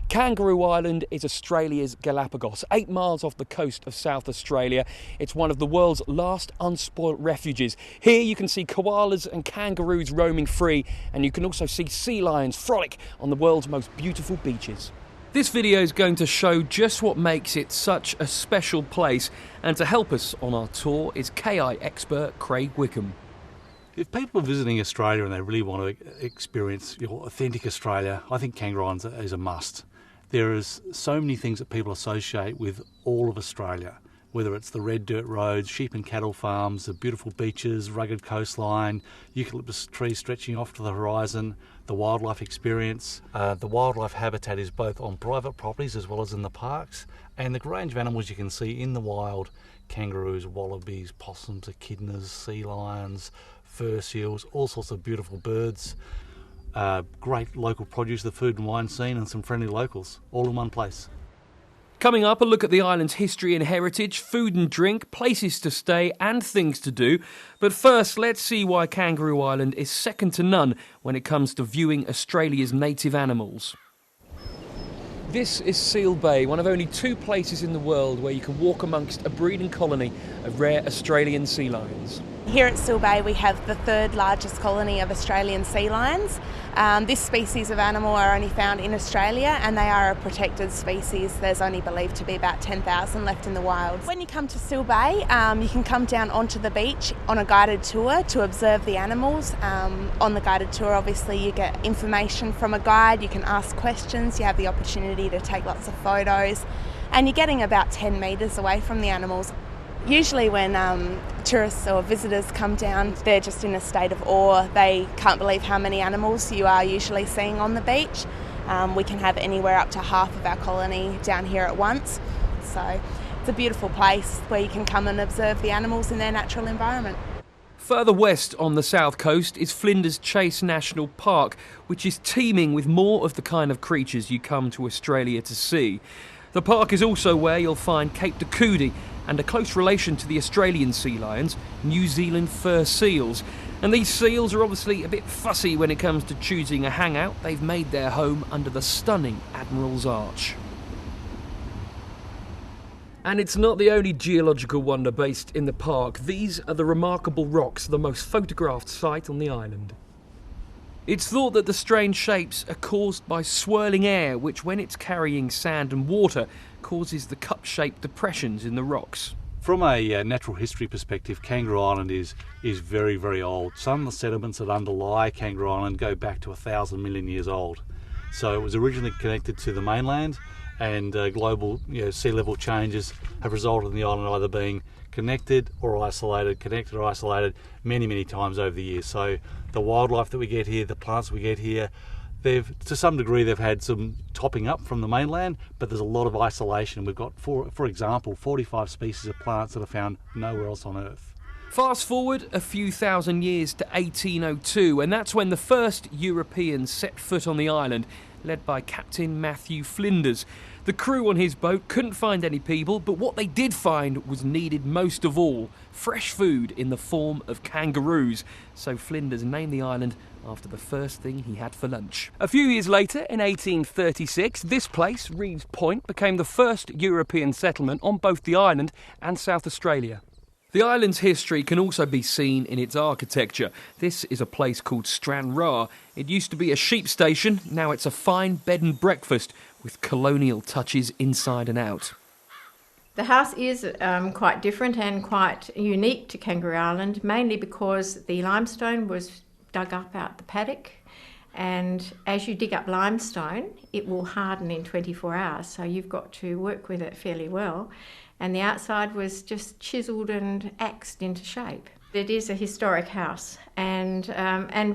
Kangaroo Island is Australia's Galapagos, 8 miles off the coast of South Australia. It's one of the world's last unspoilt refuges. Here you can see koalas and kangaroos roaming free, and you can also see sea lions frolic on the world's most beautiful beaches. This video is going to show just what makes it such a special place, and to help us on our tour is KI expert Craig Wickham. If people are visiting Australia and they really want to experience authentic Australia, I think Kangaroo Island is a must. There is so many things that people associate with all of Australia, whether it's the red dirt roads, sheep and cattle farms, the beautiful beaches, rugged coastline, eucalyptus trees stretching off to the horizon, the wildlife experience. The wildlife habitat is both on private properties as well as in the parks, and the range of animals you can see in the wild: kangaroos, wallabies, possums, echidnas, sea lions, fur seals, all sorts of beautiful birds. Great local produce, the food and wine scene, and some friendly locals, all in one place. Coming up, a look at the island's history and heritage, food and drink, places to stay and things to do. But first, let's see why Kangaroo Island is second to none when it comes to viewing Australia's native animals. This is Seal Bay, one of only 2 places in the world where you can walk amongst a breeding colony of rare Australian sea lions. Here at Seal Bay we have the 3rd largest colony of Australian sea lions. This species of animal are only found in Australia, and they are a protected species. There's only believed to be about 10,000 left in the wild. When you come to Seal Bay, you can come down onto the beach on a guided tour to observe the animals. On the guided tour, obviously, you get information from a guide, you can ask questions, you have the opportunity to take lots of photos, and you're getting about 10 metres away from the animals. Usually when tourists or visitors come down, they're just in a state of awe. They can't believe how many animals you are usually seeing on the beach. We can have anywhere up to half of our colony down here at once. So it's a beautiful place where you can come and observe the animals in their natural environment. Further west on the south coast is Flinders Chase National Park, which is teeming with more of the kind of creatures you come to Australia to see. The park is also where you'll find Cape de Coodie, and a close relation to the Australian sea lions, New Zealand fur seals. And these seals are obviously a bit fussy when it comes to choosing a hangout. They've made their home under the stunning Admiral's Arch. And it's not the only geological wonder based in the park. These are the remarkable rocks, the most photographed site on the island. It's thought that the strange shapes are caused by swirling air, which, when it's carrying sand and water, causes the cup-shaped depressions in the rocks. From a natural history perspective, Kangaroo Island is very, very old. Some of the sediments that underlie Kangaroo Island go back to 1,000 million years old. So it was originally connected to the mainland, and global sea level changes have resulted in the island either being connected or isolated many, many times over the years. So the wildlife that we get here, the plants we get here, to some degree they've had some topping up from the mainland, but there's a lot of isolation. We've got, for example, 45 species of plants that are found nowhere else on Earth. Fast forward a few thousand years to 1802, and that's when the first Europeans set foot on the island, led by Captain Matthew Flinders. The crew on his boat couldn't find any people, but what they did find was needed most of all: fresh food in the form of kangaroos. So Flinders named the island after the first thing he had for lunch. A few years later, in 1836, this place, Reeves Point, became the first European settlement on both the island and South Australia. The island's history can also be seen in its architecture. This is a place called Stranraer. It used to be a sheep station, now it's a fine bed and breakfast with colonial touches inside and out. The house is quite different and quite unique to Kangaroo Island, mainly because the limestone was dug up out the paddock, and as you dig up limestone it will harden in 24 hours, so you've got to work with it fairly well, and the outside was just chiselled and axed into shape. It is a historic house, and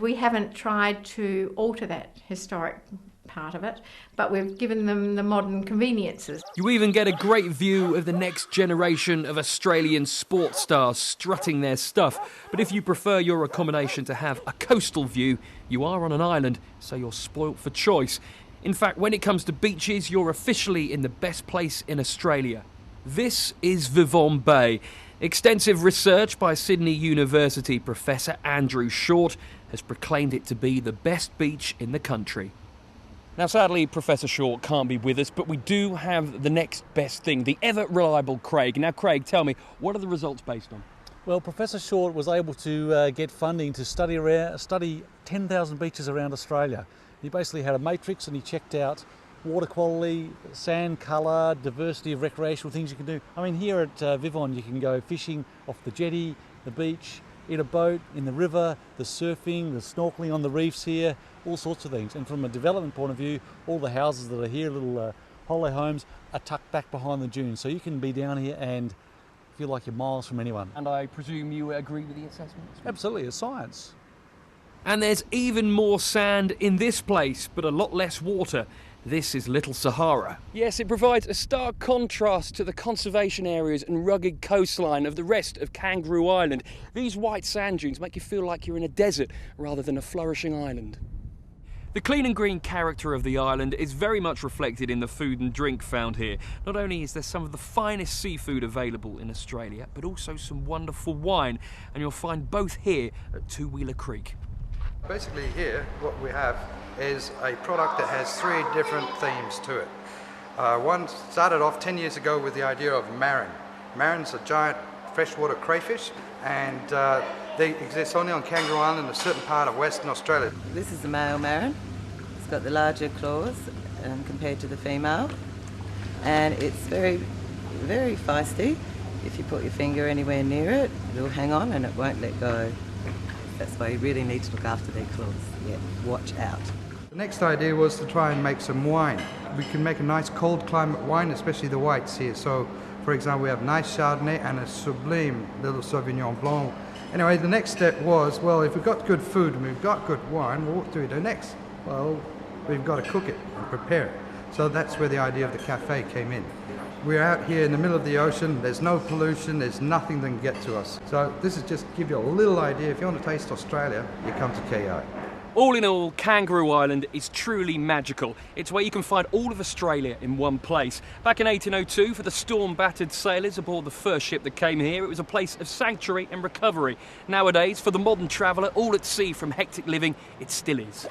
we haven't tried to alter that historic part of it, but we've given them the modern conveniences. You even get a great view of the next generation of Australian sports stars strutting their stuff. But if you prefer your accommodation to have a coastal view, you are on an island, so you're spoilt for choice. In fact, when it comes to beaches, you're officially in the best place in Australia. This is Vivon Bay. Extensive research by Sydney University Professor Andrew Short has proclaimed it to be the best beach in the country. Now, sadly, Professor Short can't be with us, but we do have the next best thing, the ever-reliable Craig. Now, Craig, tell me, what are the results based on? Well, Professor Short was able to get funding to study 10,000 beaches around Australia. He basically had a matrix and he checked out water quality, sand colour, diversity of recreational things you can do. I mean, here at Vivon you can go fishing off the jetty, the beach, in a boat, in the river, the surfing, the snorkelling on the reefs here, all sorts of things. And from a development point of view, all the houses that are here, little holiday homes, are tucked back behind the dunes. So you can be down here and feel like you're miles from anyone. And I presume you agree with the assessment? Absolutely, it's science. And there's even more sand in this place, but a lot less water. This is Little Sahara. Yes, it provides a stark contrast to the conservation areas and rugged coastline of the rest of Kangaroo Island. These white sand dunes make you feel like you're in a desert rather than a flourishing island. The clean and green character of the island is very much reflected in the food and drink found here. Not only is there some of the finest seafood available in Australia, but also some wonderful wine, and you'll find both here at Two Wheeler Creek. Basically here, what we have is a product that has 3 different themes to it. One started off 10 years ago with the idea of marron. Marron's a giant freshwater crayfish, and they exist only on Kangaroo Island, a certain part of Western Australia. This is the male marron. It's got the larger claws compared to the female, and it's very, very feisty. If you put your finger anywhere near it, it'll hang on and it won't let go. That's why you really need to look after their claws. Yeah, watch out. The next idea was to try and make some wine. We can make a nice cold climate wine, especially the whites here. So, for example, we have nice Chardonnay and a sublime little Sauvignon Blanc. Anyway, the next step was, well, if we've got good food and we've got good wine, well, what do we do next? Well, we've got to cook it and prepare it. So that's where the idea of the cafe came in. We're out here in the middle of the ocean, there's no pollution, there's nothing that can get to us. So this is just to give you a little idea. If you want to taste Australia, you come to KI. All in all, Kangaroo Island is truly magical. It's where you can find all of Australia in one place. Back in 1802, for the storm-battered sailors aboard the first ship that came here, it was a place of sanctuary and recovery. Nowadays, for the modern traveller, all at sea from hectic living, it still is.